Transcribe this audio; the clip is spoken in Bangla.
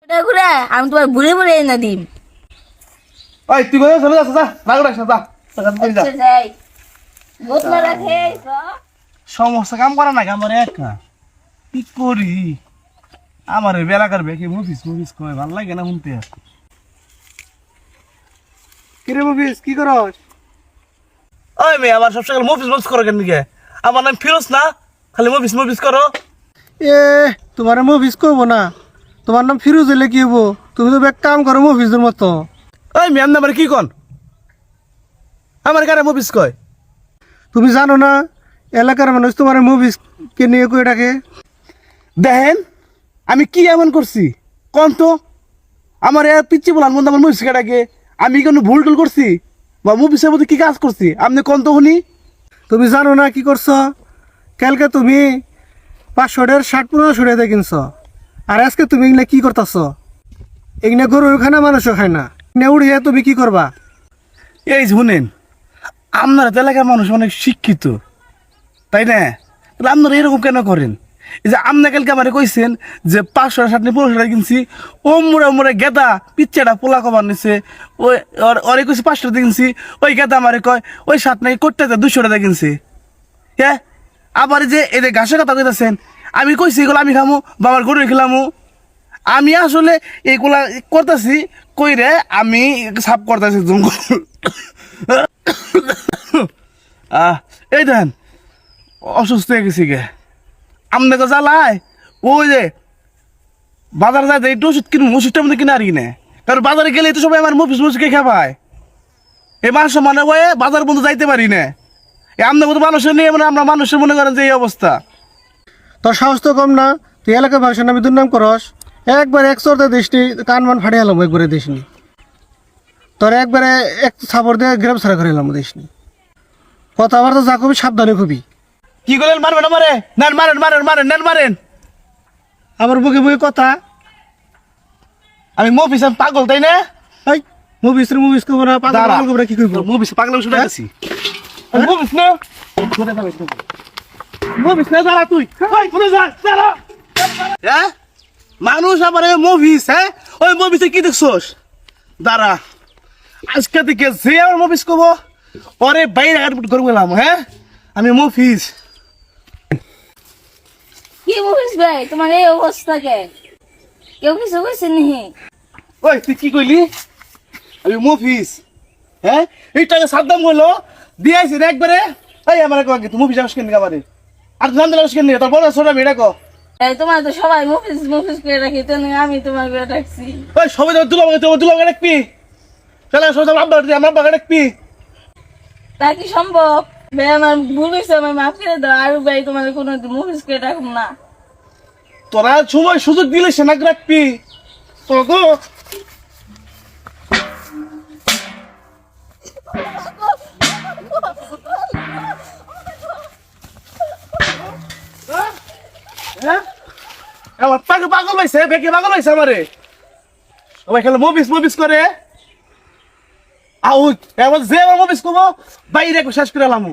ঘুরে আমি তোমার ঘুরে ঘুরে এনে দিম। ওই তুই কোথায় চলে যাচ্ছ? যা রাগ রাখিস না, যা যাই বোতলা রাখে সমস্যা কাম করা নাকি আমার একা কি করি? আমার বেলাকার বেকে মুভিস মুভিস কয় ভাল লাগে না শুনতে। কিরে মুভিস কি করস? ওই মেয়ে আবার সবসময় মুভিস মুভিস করো কেন? আমার নাম ফিরোজ না, খালি মুভিস মুভিস করো। এ তোমার মুভিস করবো না, তোমার নাম ফিরোজ হইলে কি হবো? তুমি তো এক কাম করো মুভিসের মতো। ওই মেয়ে আমার কি কন? আমার কারে মুভিস কয়? তুমি জানো না এলাকার মানুষ তোমার মুভিস কে নিয়ে কই ডাকে? দেখেন আমি কি এমন করছি কন তো? আমার পিচ্ছি বলার মধ্যে আমার মুভিস কাটাকে আমি কোনো ভুল টুল করছি বা মুভিসের মধ্যে কি কাজ করছি আপনি কন তো শুনি। তুমি জানো না কি করছো? কালকে তুমি 500 শার্ট 1500 দিয়ে কিনছ, আর আজকে তুমি এগুলো কি করতেছ? এগুলো গরু খায় না, মানুষও খায় না। এগুলো উড়িয়ে তুমি কি করবা? এই শুনেন, আপনারা তো এলাকার মানুষ অনেক শিক্ষিত তাই না? তাহলে আপনারা এরকম কেন করেন? এই যে আপনি কালকে আমার কইছেন যে 500 শার্ট নিয়ে 1500 টাকা কিনছি, ও মোড়ে গেদা পিচ্চাটা পোলা কবার নিছে, ওই ওরে কইছি 500 টাকা কিনছি, ওই গেদা আমারে কয় ওই শার্ট নাই করতে 200 টাকা কিনছি। হ্যাঁ, আবার যে এই যে ঘাসের কথা কইতেছেন, আমি কইছি এগুলো আমি খামু বা আমার গরু খেলামু। আমি আসলে এইগুলা করতেছি কইরে আমি সাফ করতেছি। এই দেন অসুস্থ হয়ে গেছি গে আপনাকে জ্বালায়। ওই যে বাজার যায় একটু ওষুধ কিনুন, ওষুধটা মধ্যে কিনে আর কিনে, কারণ বাজারে গেলে তো সবাই আমার মুফিস মুসকে খাবায়। এই মানুষ মানে বয়ে বাজার বন্ধু যাইতে পারি না। আপনার মতো মানুষের নিয়ে মানে আমরা মানুষের মনে করেন যে এই অবস্থা। তোর সাহস তো কম না, তুই এলাকার মানুষের নামে দুর্নাম করস। একবার এক চোরতে দিসনি, কান মান ফাটিয়ে এলাম একবারে দিসনি। তোর একবারে এক সাপড় দিয়ে গ্রেপ ছাড়া করে এলাম দিসনি। কথাবার্তা যা কবি সাবধানে কবি। কি করলেন? মারবেন আমারে? নেন মারেন মারেন মারেন নেন মারেন। আমার বুকে বুকে কথা। আমি মুফিস পাগল তাই না? এই মুভিস করবো না, পাগল দাঁড়া। পাগল করবো না, কি করবো? মুভিস পাগল শুনে গেছি। মুভিস না মুভিস না দাঁড়া তুই। এই কোথায় যাস? দাঁড়া। হ্যাঁ, মানুষ আবার মুভিস, হ্যাঁ ওই মুভিসে কি দেখছস? দাঁড়া, আজকে থেকে যে আমার মুভিস করবো পরে বাইরে করে গেলাম। হ্যাঁ, আমি মুভিস। কি বলিস ভাই, তোমার এই অবস্থা কে? কেউ কিছু কইছে নি? ওই তুই কি কইলি? আমি মুভিস, হ্যাঁ এইটাকে সাদ্দাম হলো দিয়েছি একবারে। এই আমার কয়েক তুই মুভিস আসকেন নিকাবারে আর জানতে আসকেন নিয়ে তোর বড় ছোট মেয়েটা কো। এই তোমার তো সবাই মুফিস মুফিস করে রাখি, তো আমি তোমার করে রাখছি। ওই সবাই তো দুলাভাগে রাখবি, চলে সবাই আমার বাগে রাখবি। তা কি সম্ভব? ভাই আমার ভুল হয়েছে, আমার মাফ করে দাও। আর ভাই তোমার কোনো মুফিস করে রাখুন না। তোরা সময় সুযোগ দিলে সেনাক রাখবি তো গো। হ্যাঁ, আমার পাগল পাইছে, বেকে পাগল পাইছে আমারে। সবাই খেলে মুভিস মুভিস করে আউট। এবার যে আমার মুভিস করবো বাইরে শেষ করে এলাম।